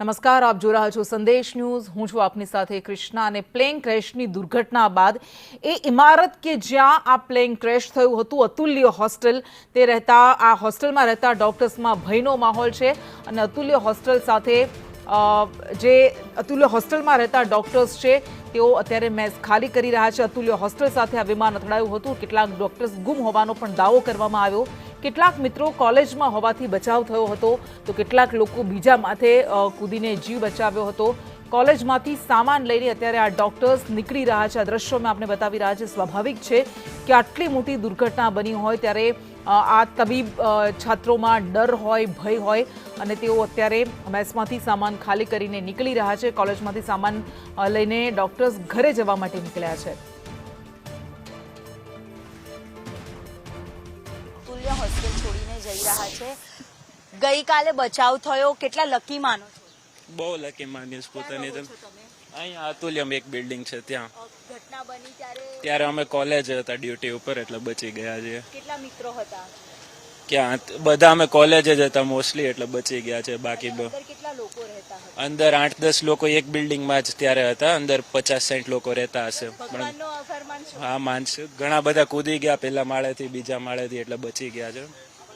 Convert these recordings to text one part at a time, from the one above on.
નમસ્કાર, આપ જોઈ રહ્યા છો સંદેશ ન્યૂઝ। હું છું આપની સાથે કૃષ્ણા। અને પ્લેન ક્રેશની દુર્ઘટના બાદ એ ઇમારત કે જ્યાં આ પ્લેન ક્રેશ થયું હતું, અતુલ્ય હોસ્ટેલ, તે રહેતા આ હોસ્ટેલમાં રહેતા ડોક્ટર્સમાં ભયનો માહોલ છે। અને અતુલ્ય હોસ્ટેલ સાથે જે અતુલ્ય હોસ્ટેલમાં રહેતા ડોક્ટર્સ છે તેઓ અત્યારે મેસ ખાલી કરી રહ્યા છે। અતુલ્ય હોસ્ટેલ સાથે આ વિમાન અથડાયું હતું। કેટલાક ડોક્ટર્સ ગુમ હોવાનો પણ દાવો કરવામાં આવ્યો। કેટલાક મિત્રો કોલેજમાં હોવાથી બચાવ થયો હતો, તો કેટલાક લોકો બીજા માથે કૂદીને જીવ બચાવ્યો હતો। કોલેજમાંથી સામાન લઈને અત્યારે આ ડોક્ટર્સ નીકળી રહ્યા છે। આ દ્રશ્યોમાં આપણે બતાવી રહ્યા છે। સ્વાભાવિક છે કે આટલી મોટી દુર્ઘટના બની હોય ત્યારે આ તબીબ છાત્રોમાં ડર હોય, ભય હોય, અને તેઓ અત્યારે મેસમાંથી સામાન ખાલી કરીને નીકળી રહ્યા છે। કોલેજમાંથી સામાન લઈને ડોક્ટર્સ ઘરે જવા માટે નીકળ્યા છે। હોસ્ટેલ છોડીને જઈ રહ્યા છે। ગઈકાલે બચાવ થયો, કેટલા લકી માનો છો? બહુ લકી માનીશ પોતાની। અહીંયા અતુલ્યમ એક બિલ્ડિંગ છે, ત્યાં ઘટના બની ત્યારે અમે કોલેજ હતા ડ્યુટી ઉપર, એટલે બચી ગયા છે। કેટલા મિત્રો હતા? ક્યાં બધા અમે કોલેજ જ હતા મોસ્ટલી, એટલે બચી ગયા છે। બાકી કેટલા લોકો રહેતા હતા? અંદર 8-10 લોકો એક બિલ્ડિંગમાં જ ત્યારે હતા। અંદર 50-60 લોકો રહેતા હશે। ભગવાનનો આભાર માનશો? હા, માનશું। ઘણા બધા કૂદી ગયા પેલા માળેથી બીજા માળેથી, એટલે બચી ગયા છે।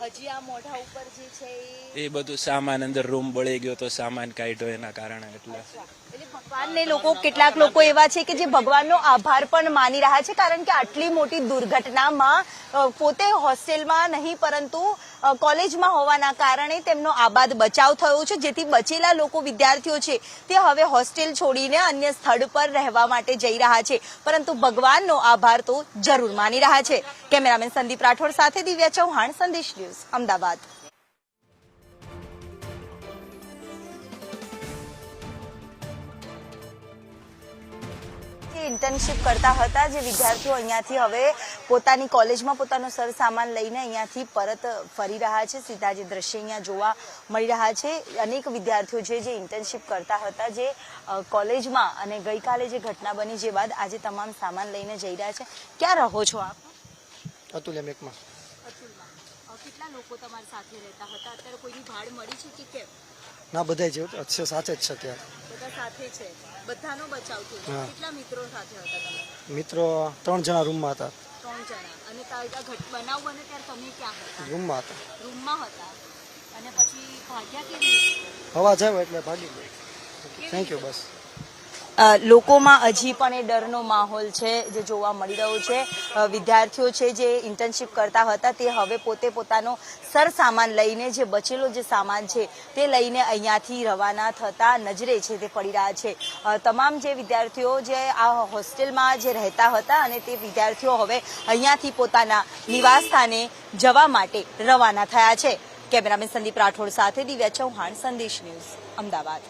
હજી આ મોઢા ઉપર જે છે એ બધું સામાન અંદર રૂમ બળી ગયો તો સામાન કાઢ્યો એના કારણે। એટલે ભગવાનને લોકો, કેટલાક લોકો એવા છે કે જે ભગવાનનો આભાર પણ માની રહ્યા છે, કારણ કે આટલી મોટી દુર્ઘટનામાં પોતે હોસ્ટેલમાં નહીં પરંતુ કોલેજમાં હોવાના કારણે તેમનો આબાદ બચાવ થયો છે। જેથી બચેલા લોકો, વિદ્યાર્થીઓ છે, તે હવે હોસ્ટેલ છોડીને અન્ય સ્થળ પર રહેવા માટે જઈ રહ્યા છે, પરંતુ ભગવાનનો આભાર તો જરૂર માની રહ્યા છે। કેમેરામેન સંદીપ રાઠોડ સાથે દિવ્યા ચૌહાણ, સંદેશ ન્યૂઝ, અમદાવાદ। ઇન્ટર્નશીપ કરતા હતા જે વિદ્યાર્થીઓ અહીંયાથી હવે પોતાની કોલેજમાં પોતાનો સરસામાન લઈને અહીંયાથી પરત ફરી રહ્યા છે। સીધા જે દ્રશ્ય અહીંયા જોવા મળી રહ્યા છે, અનેક વિદ્યાર્થીઓ છે જે ઇન્ટર્નશીપ કરતા હતા જે કોલેજમાં, અને ગઈકાલે જે ઘટના બની જે બાદ આજે તમામ સામાન લઈને જઈ રહ્યા છે। ક્યાં રહો છો આપ? અતુલ્યમ એકમાં। કેટલા લોકો તમારી સાથે રહેતા હતા? અત્યારે કોઈની ભાડ મળી છે કે કેમ? ના, બધા જ સાથે જ છે ત્યાં। બધા સાથે છે, બધાનો બચાવ થયો? કેટલા મિત્રો સાથે હતા તમે? મિત્રો 3 જણા રૂમમાં હતા। 3 જણા। અને બનાવ બને ત્યારે તમે ક્યાં હતા? રૂમમાં હતા। રૂમમાં હતા, અને પછી ભાગ્યા કેવી રીતે? અવાજ આવ્યો એટલે ભાગી ગયો। Thank you. બસ લોકોમાં હજી પણ એ ડરનો માહોલ છે જે જોવા મળી રહ્યો છે। વિદ્યાર્થીઓ છે જે ઇન્ટર્નશીપ કરતા હતા તે હવે પોતે પોતાનો સરસામાન લઈને, જે બચેલો જે સામાન છે તે લઈને અહીંયાથી રવાના થતા નજરે છે તે પડી રહ્યા છે। તમામ જે વિદ્યાર્થીઓ જે આ હોસ્ટેલમાં જે રહેતા હતા, અને તે વિદ્યાર્થીઓ હવે અહીંયાથી પોતાના નિવાસ સ્થાને જવા માટે રવાના થયા છે। કેમેરામેન સંદીપ રાઠોડ સાથે દિવ્યા ચૌહાણ, સંદેશ ન્યૂઝ, અમદાવાદ।